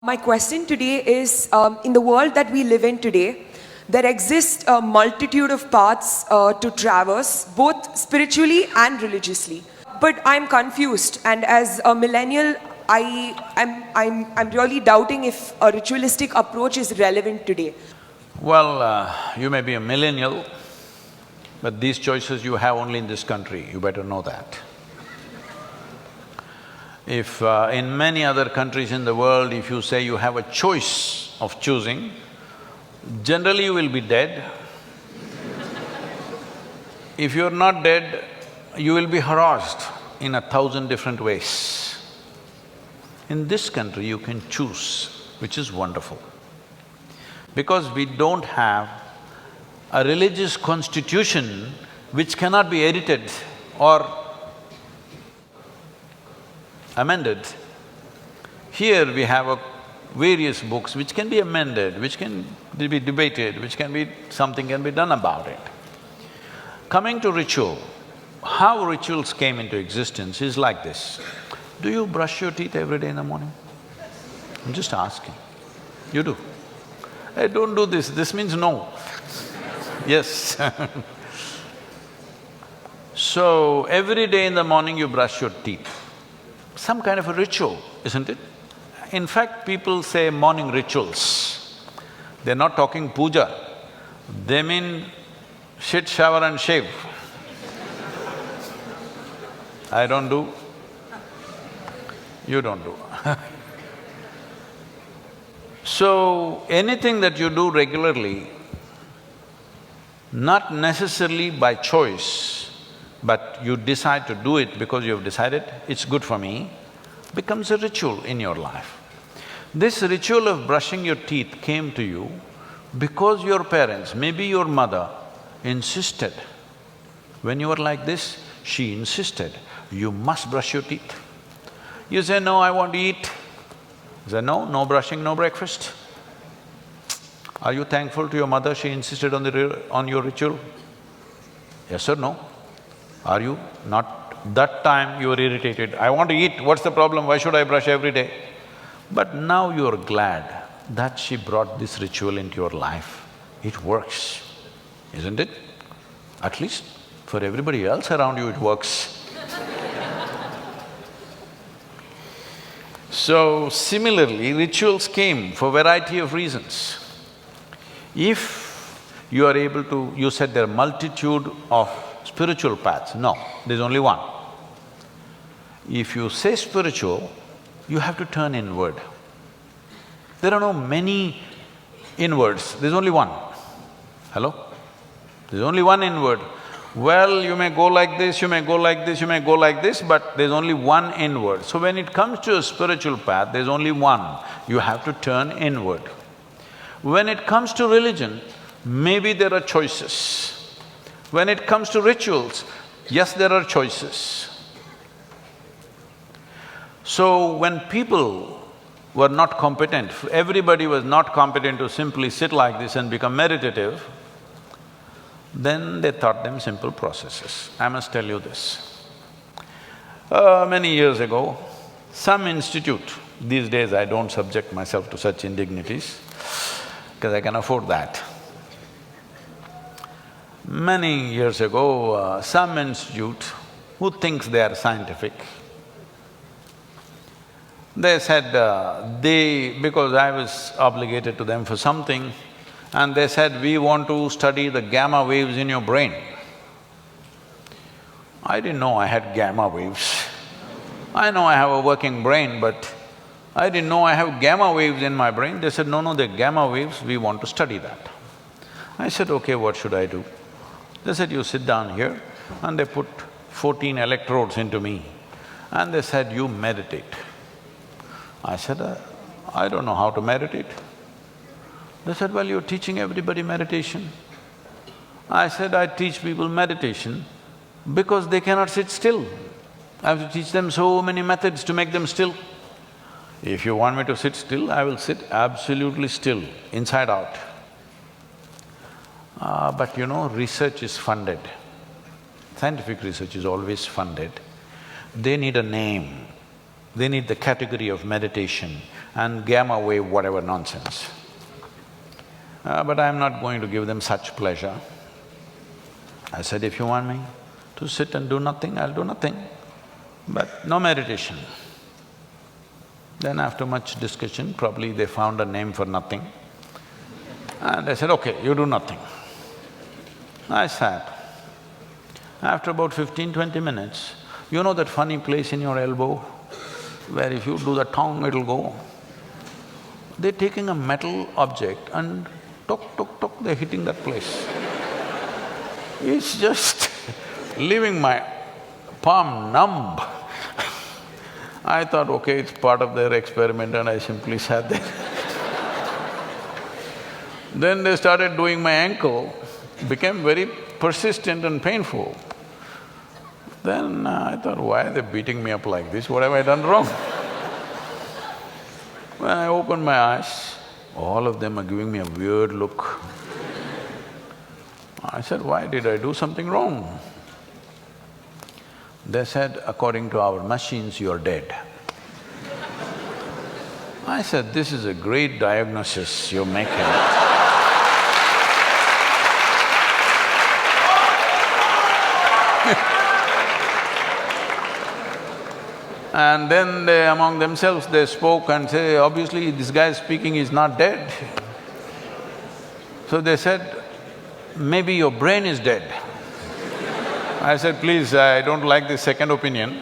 My question today is, in the world that we live in today, there exist a multitude of paths to traverse, both spiritually and religiously. But I'm confused, and as a millennial, I'm really doubting if a ritualistic approach is relevant today. Well, you may be a millennial, but these choices you have only in this country, you better know that. If in many other countries in the world, if you say you have a choice of choosing, generally you will be dead. If you're not dead, you will be harassed in 1,000 different ways. In this country, you can choose, which is wonderful. Because we don't have a religious constitution which cannot be edited or amended. Here we have various books which can be amended, which can be debated, something can be done about it. Coming to ritual, how rituals came into existence is like this. Do you brush your teeth every day in the morning? I'm just asking. You do? Hey, don't do this, this means no. Yes. So, every day in the morning you brush your teeth. Some kind of a ritual, isn't it? In fact, people say morning rituals. They're not talking puja, they mean shit, shower and shave. I don't do, you don't do. So, anything that you do regularly, not necessarily by choice, but you decide to do it because you've decided, it's good for me, becomes a ritual in your life. This ritual of brushing your teeth came to you because your parents, maybe your mother, insisted. When you were like this, she insisted, you must brush your teeth. You say, no, I want to eat. You say, no, no brushing, no breakfast. Are you thankful to your mother she insisted on your ritual? Yes or no? Are you? Not that time you were irritated, I want to eat, what's the problem, why should I brush every day? But now you're glad that she brought this ritual into your life. It works, isn't it? At least for everybody else around you it works. So similarly, rituals came for variety of reasons. If you are able to… you said there are multitude of spiritual paths. No, there's only one. If you say spiritual, you have to turn inward. There are no many inwards, there's only one. Hello? There's only one inward. Well, you may go like this, you may go like this, you may go like this, but there's only one inward. So when it comes to a spiritual path, there's only one. You have to turn inward. When it comes to religion, maybe there are choices. When it comes to rituals, yes, there are choices. So when people were not competent, everybody was not competent to simply sit like this and become meditative, then they taught them simple processes. I must tell you this. Many years ago, some institute… these days I don't subject myself to such indignities because I can afford that. Many years ago, some institute who thinks they are scientific, they said, because I was obligated to them for something, and they said, we want to study the gamma waves in your brain. I didn't know I had gamma waves. I know I have a working brain, but I didn't know I have gamma waves in my brain. They said, no, no, they're gamma waves, we want to study that. I said, okay, what should I do? They said, you sit down here, and they put 14 electrodes into me, and they said, you meditate. I said, I don't know how to meditate. They said, well, you're teaching everybody meditation. I said, I teach people meditation because they cannot sit still. I have to teach them so many methods to make them still. If you want me to sit still, I will sit absolutely still, inside out. But you know, research is funded. Scientific research is always funded. They need a name. They need the category of meditation, and gamma wave whatever nonsense. But I'm not going to give them such pleasure. I said, if you want me to sit and do nothing, I'll do nothing, but no meditation. Then after much discussion, probably they found a name for nothing. And I said, okay, you do nothing. I sat. After about 15–20 minutes, you know that funny place in your elbow where if you do the tongue, it'll go? They're taking a metal object and tok, tok, tok, they're hitting that place. It's just leaving my palm numb. I thought, okay, it's part of their experiment, and I simply sat there. Then they started doing my ankle, became very persistent and painful. Then I thought, why are they beating me up like this? What have I done wrong? When I opened my eyes, all of them are giving me a weird look. I said, why did I do something wrong? They said, according to our machines, you're dead. I said, this is a great diagnosis you're making. And then they, among themselves, they spoke and say, obviously this guy speaking is not dead. So they said, maybe your brain is dead. I said, please, I don't like this second opinion.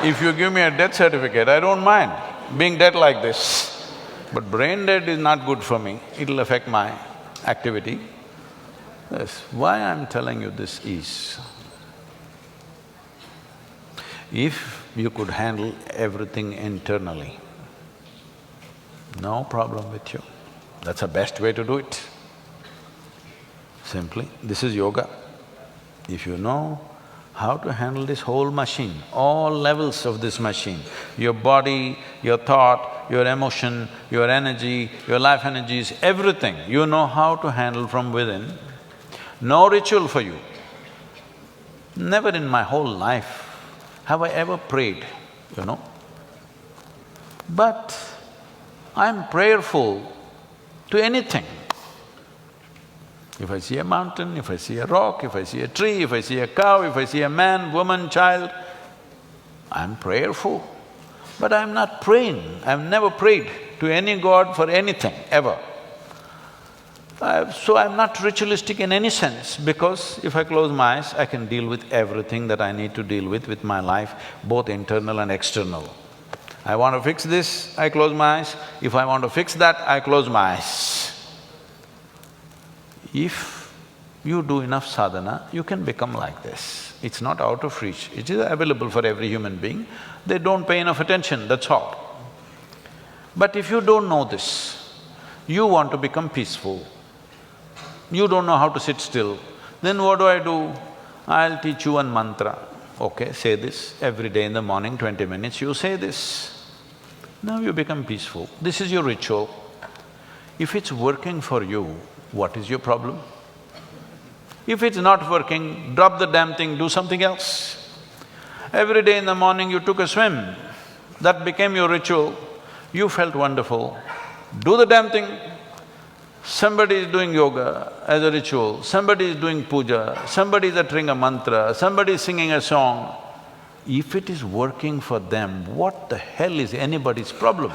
If you give me a death certificate, I don't mind being dead like this. But brain dead is not good for me, it'll affect my activity. Yes, why I'm telling you this is, if you could handle everything internally, no problem with you. That's the best way to do it. Simply, this is yoga. If you know how to handle this whole machine, all levels of this machine, your body, your thought, your emotion, your energy, your life energies, everything, you know how to handle from within, no ritual for you. Never in my whole life have I ever prayed, you know. But I'm prayerful to anything. If I see a mountain, if I see a rock, if I see a tree, if I see a cow, if I see a man, woman, child, I'm prayerful. But I'm not praying, I've never prayed to any god for anything, ever. So I'm not ritualistic in any sense, because if I close my eyes, I can deal with everything that I need to deal with my life, both internal and external. I want to fix this, I close my eyes. If I want to fix that, I close my eyes. If you do enough sadhana, you can become like this. It's not out of reach, it is available for every human being. They don't pay enough attention, that's all. But if you don't know this, you want to become peaceful, you don't know how to sit still, then what do? I'll teach you one mantra. Okay, say this every day in the morning, 20 minutes, you say this. Now you become peaceful. This is your ritual. If it's working for you, what is your problem? If it's not working, drop the damn thing, do something else. Every day in the morning you took a swim, that became your ritual, you felt wonderful, do the damn thing. Somebody is doing yoga as a ritual, somebody is doing puja, somebody is uttering a mantra, somebody is singing a song. If it is working for them, what the hell is anybody's problem?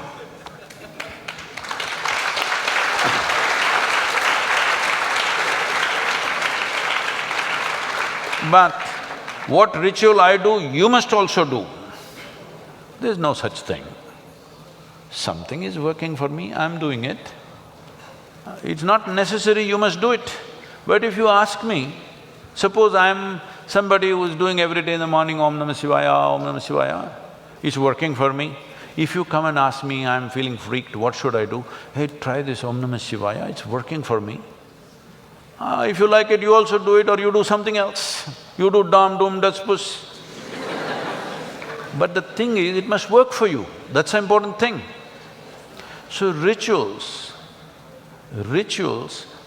But what ritual I do, you must also do. There's no such thing. Something is working for me, I'm doing it. It's not necessary you must do it. But if you ask me, suppose I'm somebody who's doing every day in the morning Om Namah Shivaya, Om Namah Shivaya, it's working for me. If you come and ask me, I'm feeling freaked, what should I do? Hey, try this Om Namah Shivaya, it's working for me. If you like it, you also do it, or you do something else. You do dam, dum, das, pus. But the thing is, it must work for you, that's the important thing. So rituals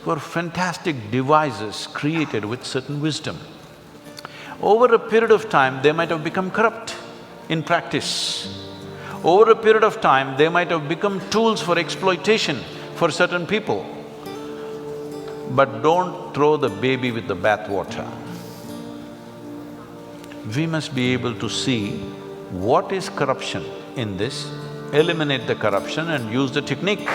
were fantastic devices created with certain wisdom. Over a period of time, they might have become corrupt in practice. Over a period of time, they might have become tools for exploitation for certain people. But don't throw the baby with the bathwater. We must be able to see what is corruption in this, eliminate the corruption and use the technique.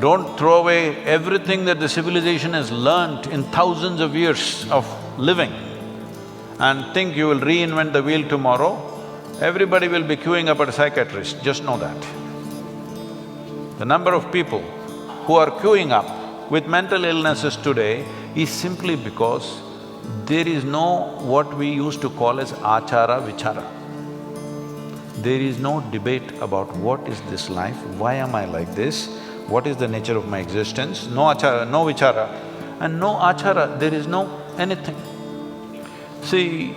Don't throw away everything that the civilization has learnt in thousands of years of living and think you will reinvent the wheel tomorrow. Everybody will be queuing up at a psychiatrist, just know that. The number of people who are queuing up with mental illnesses today is simply because there is no what we used to call as achara vichara. There is no debate about what is this life, why am I like this, what is the nature of my existence, no achara, no vichara. And no achara, there is no anything. See,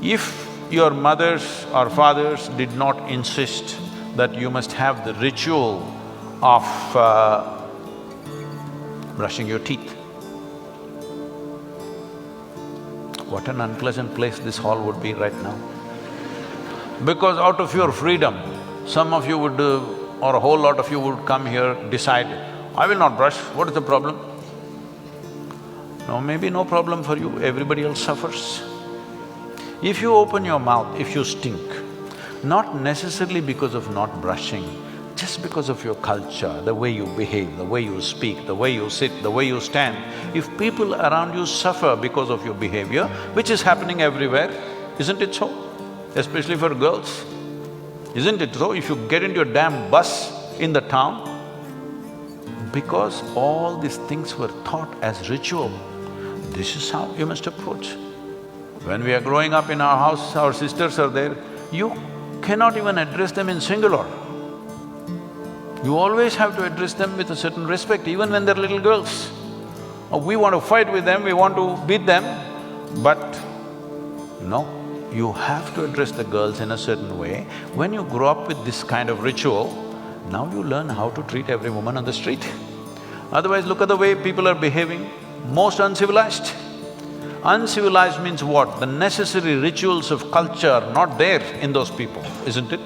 if your mothers or fathers did not insist that you must have the ritual of brushing your teeth, what an unpleasant place this hall would be right now. Because out of your freedom, some of you would or a whole lot of you would come here, decide, I will not brush, what is the problem? No, maybe no problem for you, everybody else suffers. If you open your mouth, if you stink, not necessarily because of not brushing, just because of your culture, the way you behave, the way you speak, the way you sit, the way you stand, if people around you suffer because of your behavior, which is happening everywhere, isn't it so? Especially for girls, isn't it so? If you get into a damn bus in the town, because all these things were taught as ritual, this is how you must approach. When we are growing up in our house, our sisters are there, you cannot even address them in singular. You always have to address them with a certain respect, even when they're little girls. We want to fight with them, we want to beat them, but no, you have to address the girls in a certain way. When you grow up with this kind of ritual, now you learn how to treat every woman on the street. Otherwise, look at the way people are behaving, most uncivilized. Uncivilized means what? The necessary rituals of culture are not there in those people, isn't it?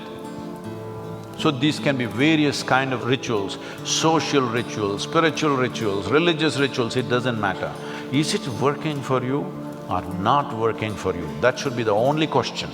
So these can be various kind of rituals, social rituals, spiritual rituals, religious rituals, it doesn't matter. Is it working for you or not working for you? That should be the only question.